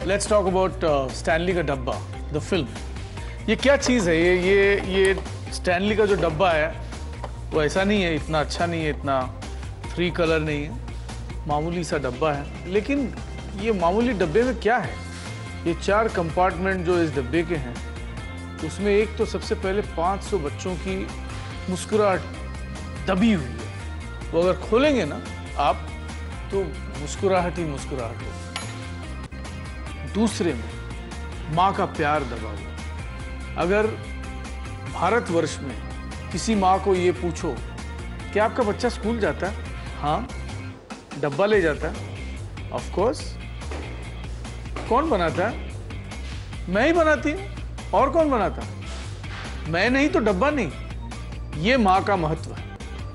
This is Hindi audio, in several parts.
लेट्स टॉक अबाउट स्टैनली का डब्बा, द फिल्म। ये क्या चीज़ है? ये स्टैनली का जो डब्बा है वो ऐसा नहीं है, इतना अच्छा नहीं है, इतना 3 कलर नहीं है, मामूली सा डब्बा है। लेकिन ये मामूली डब्बे में क्या है? ये 4 कंपार्टमेंट जो इस डब्बे के हैं, उसमें एक तो सबसे पहले 500 बच्चों की मुस्कुराहट दबी हुई है। वो अगर खोलेंगे ना आप तो मुस्कुराहट ही मुस्कुराहट हो। दूसरे में माँ का प्यार दबा हुआ। अगर भारतवर्ष में किसी माँ को ये पूछो कि आपका बच्चा स्कूल जाता है? हाँ। डब्बा ले जाता है? Of course. कौन बनाता है? मैं ही बनाती हूँ। और कौन बनाता है? मैं नहीं तो डब्बा नहीं। ये माँ का महत्व है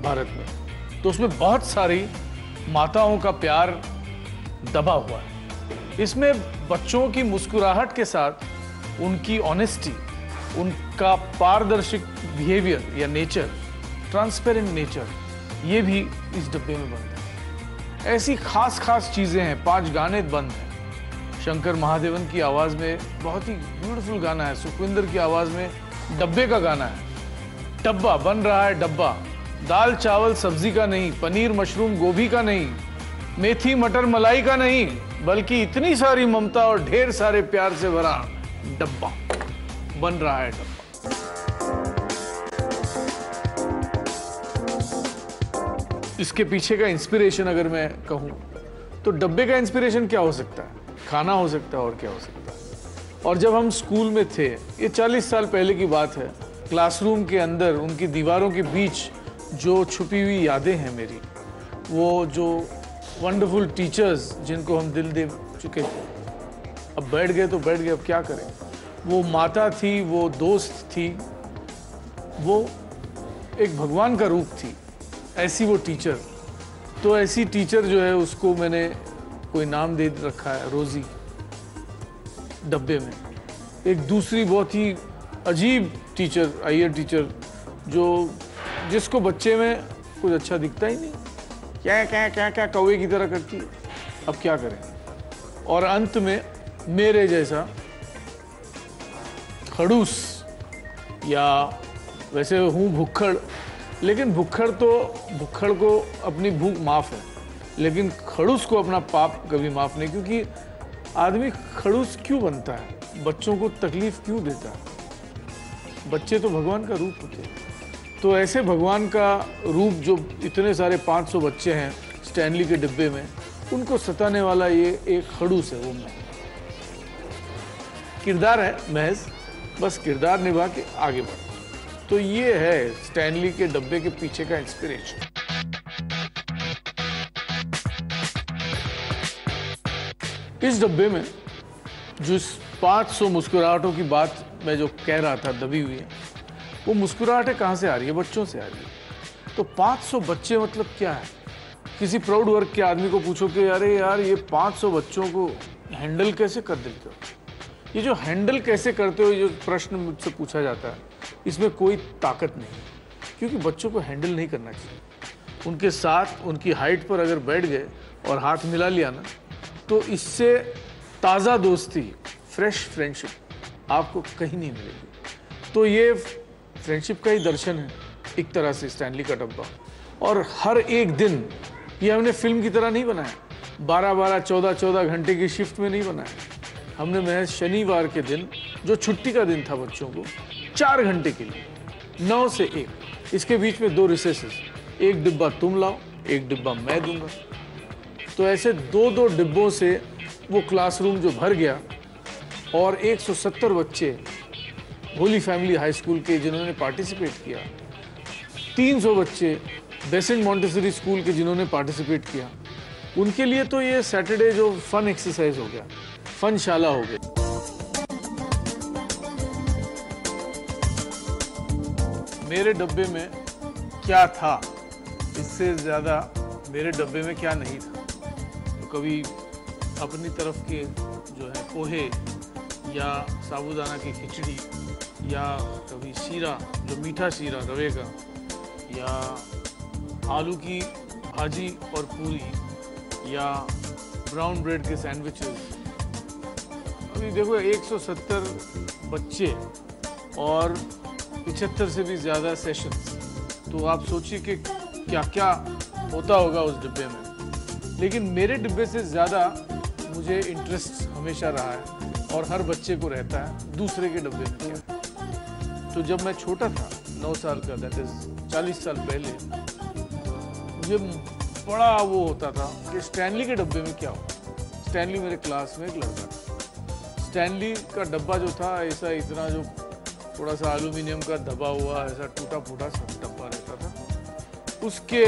भारत में। तो उसमें बहुत सारी माताओं का प्यार दबा हुआ है। इसमें बच्चों की मुस्कुराहट के साथ उनकी ऑनेस्टी, उनका पारदर्शी बिहेवियर या नेचर, ट्रांसपेरेंट नेचर, ये भी इस डब्बे में बंद है। ऐसी खास खास चीजें हैं। 5 गाने बंद हैं। शंकर महादेवन की आवाज में बहुत ही ब्यूटीफुल गाना है। सुखविंदर की आवाज में डब्बे का गाना है। डब्बा बन रहा है डब्बा, दाल चावल सब्जी का नहीं, पनीर मशरूम गोभी का नहीं, मेथी मटर मलाई का नहीं, बल्कि इतनी सारी ममता और ढेर सारे प्यार से भरा डब्बा बन रहा है डब्बा। इसके पीछे का इंस्पिरेशन अगर मैं कहूं तो डब्बे का इंस्पिरेशन क्या हो सकता है? खाना हो सकता है, और क्या हो सकता है। और जब हम स्कूल में थे, ये 40 साल पहले की बात है, क्लासरूम के अंदर उनकी दीवारों के बीच जो छुपी हुई यादें हैं मेरी, वो जो वंडरफुल टीचर्स जिनको हम दिल दे चुके थे, अब बैठ गए तो बैठ गए, अब क्या करें। वो माता थी, वो दोस्त थी, वो एक भगवान का रूप थी, ऐसी वो टीचर। तो ऐसी टीचर जो है उसको मैंने कोई नाम दे रखा है, रोजी, डब्बे में। एक दूसरी बहुत ही अजीब टीचर, आईयर टीचर, जिसको बच्चे में कुछ अच्छा दिखता ही नहीं, क्या क्या क्या क्या कौवे की तरह करती है। अब क्या करें। और अंत में मेरे जैसा खड़ूस, या वैसे हूँ भुक्खड़, लेकिन भुक्खड़ को अपनी भूख माफ है, लेकिन खड़ूस को अपना पाप कभी माफ नहीं। क्योंकि आदमी खड़ूस क्यों बनता है? बच्चों को तकलीफ क्यों देता है? बच्चे तो भगवान का रूप होते हैं। तो ऐसे भगवान का रूप जो इतने सारे 500 बच्चे हैं स्टैनली के डिब्बे में, उनको सताने वाला ये एक खड़ूस है, वो मैं। किरदार है महज, बस किरदार निभा के आगे बढ़। तो ये है स्टैनली के डब्बे के पीछे का इंस्पिरेशन। इस डब्बे में जो 500 मुस्कुराहटों की बात मैं जो कह रहा था दबी हुई है, वो मुस्कुराहटें कहाँ से आ रही है? बच्चों से आ रही है। तो 500 बच्चे मतलब क्या है? किसी प्राउड वर्क के आदमी को पूछो कि अरे यार ये 500 बच्चों को हैंडल कैसे कर देते हो? ये जो हैंडल कैसे करते हो, ये जो प्रश्न मुझसे पूछा जाता है, इसमें कोई ताकत नहीं, क्योंकि बच्चों को हैंडल नहीं करना चाहिए। उनके साथ उनकी हाइट पर अगर बैठ गए और हाथ मिला लिया ना, तो इससे ताज़ा दोस्ती, फ्रेश फ्रेंडशिप आपको कहीं नहीं मिलेगी। तो ये फ्रेंडशिप का ही दर्शन है एक तरह से स्टैनली का डब्बा। और हर एक दिन ये हमने फिल्म की तरह नहीं बनाया, 12-12, 14-14 घंटे की शिफ्ट में नहीं बनाया। हमने महज शनिवार के दिन, जो छुट्टी का दिन था बच्चों को, 4 घंटे के लिए, 9 से 1, इसके बीच में 2 रिसेसेस, एक डिब्बा तुम लाओ, एक डिब्बा मैं दूंगा। तो ऐसे 2-2 डिब्बों से वो क्लासरूम जो भर गया, और 170 बच्चे होली फैमिली हाई स्कूल के जिन्होंने पार्टिसिपेट किया, 300 बच्चे बेसेंट मॉन्टेसरी स्कूल के जिन्होंने पार्टिसिपेट किया, उनके लिए तो ये सैटरडे जो फन एक्सरसाइज हो गया, फन शाला हो गया। मेरे डब्बे में क्या था, इससे ज़्यादा मेरे डब्बे में क्या नहीं था। तो कभी अपनी तरफ के जो है पोहे या साबूदाना की खिचड़ी, या कभी शीरा, जो मीठा शीरा रवे का, या आलू की भाजी और पूरी, या ब्राउन ब्रेड के सैंडविचेस, अभी देखो 170 बच्चे और 75 से भी ज़्यादा सेशंस, तो आप सोचिए कि क्या क्या होता होगा उस डिब्बे में। लेकिन मेरे डिब्बे से ज़्यादा मुझे इंटरेस्ट हमेशा रहा है और हर बच्चे को रहता है दूसरे के डिब्बे में क्या है। तो जब मैं छोटा था 9 साल का, दैट इज 40 साल पहले, मुझे बड़ा वो होता था कि स्टैनली के डब्बे में क्या हो। स्टैनली मेरे क्लास में एक लड़का था, स्टैनली का डब्बा जो था ऐसा इतना जो थोड़ा सा एल्यूमिनियम का दबा हुआ ऐसा टूटा फूटा सा डब्बा रहता था। उसके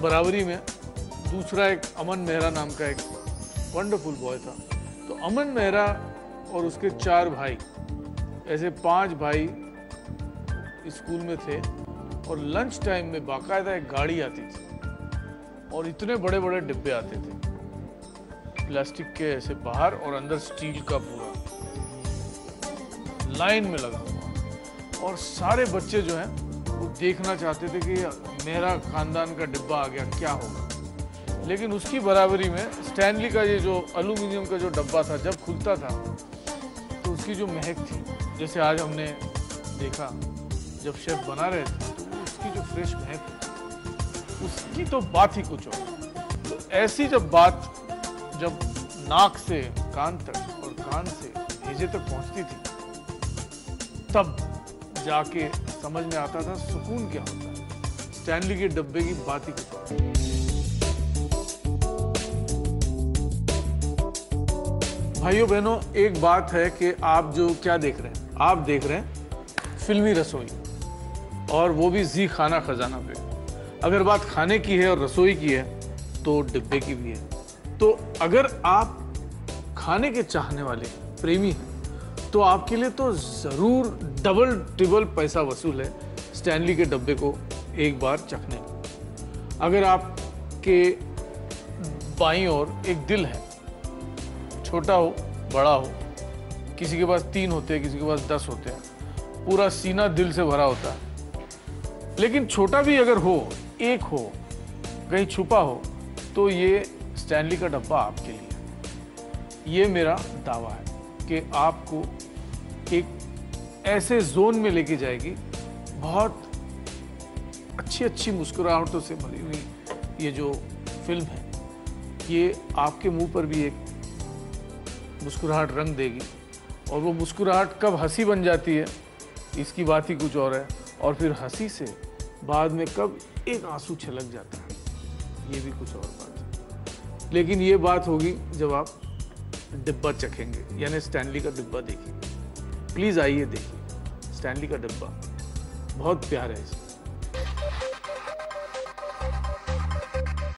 बराबरी में दूसरा एक अमन मेहरा नाम का एक वंडरफुल बॉय था। तो अमन मेहरा और उसके 4 भाई, ऐसे 5 भाई स्कूल में थे और लंच टाइम में बाकायदा एक गाड़ी आती थी और इतने बड़े बड़े डिब्बे आते थे प्लास्टिक के ऐसे बाहर और अंदर स्टील का पूरा लाइन में लगा हुआ, और सारे बच्चे जो हैं वो देखना चाहते थे कि मेरा खानदान का डिब्बा आ गया क्या होगा। लेकिन उसकी बराबरी में स्टैनली का ये जो एल्यूमिनियम का जो डब्बा था जब खुलता था तो उसकी जो महक थी, जैसे आज हमने देखा जब शेफ बना रहे थे तो उसकी जो फ्रेश महक थी उसकी तो बात ही कुछ और। तो ऐसी जब नाक से कान तक और कान से भेजे तक पहुंचती थी तब जाके समझ में आता था सुकून क्या होता है। स्टैनली के डब्बे की बात ही कुछ और। भाइयों बहनों, एक बात है कि आप जो क्या देख रहे हैं, आप देख रहे हैं फिल्मी रसोई, और वो भी जी खाना खजाना पे। अगर बात खाने की है और रसोई की है तो डिब्बे की भी है। तो अगर आप खाने के चाहने वाले प्रेमी हैं तो आपके लिए तो ज़रूर डबल ट्रिपल पैसा वसूल है स्टैनली के डब्बे को एक बार चखने में। अगर आपके बाईं ओर एक दिल है, छोटा हो बड़ा हो, किसी के पास 3 होते हैं, किसी के पास 10 होते हैं, पूरा सीना दिल से भरा होता है, लेकिन छोटा भी अगर हो, एक हो, कहीं छुपा हो, तो ये स्टैनली का डब्बा आपके लिए। ये मेरा दावा है कि आपको एक ऐसे जोन में लेके जाएगी, बहुत अच्छी अच्छी मुस्कुराहटों से भरी हुई ये जो फिल्म है, ये आपके मुंह पर भी एक मुस्कुराहट रंग देगी, और वो मुस्कुराहट कब हंसी बन जाती है इसकी बात ही कुछ और है, और फिर हंसी से बाद में कब एक आंसू छलक जाता है ये भी कुछ और बात है। लेकिन ये बात होगी जब आप डिब्बा चखेंगे, यानी स्टैनली का डिब्बा देखिए। प्लीज़ आइए देखिए, स्टैनली का डिब्बा बहुत प्यारा है।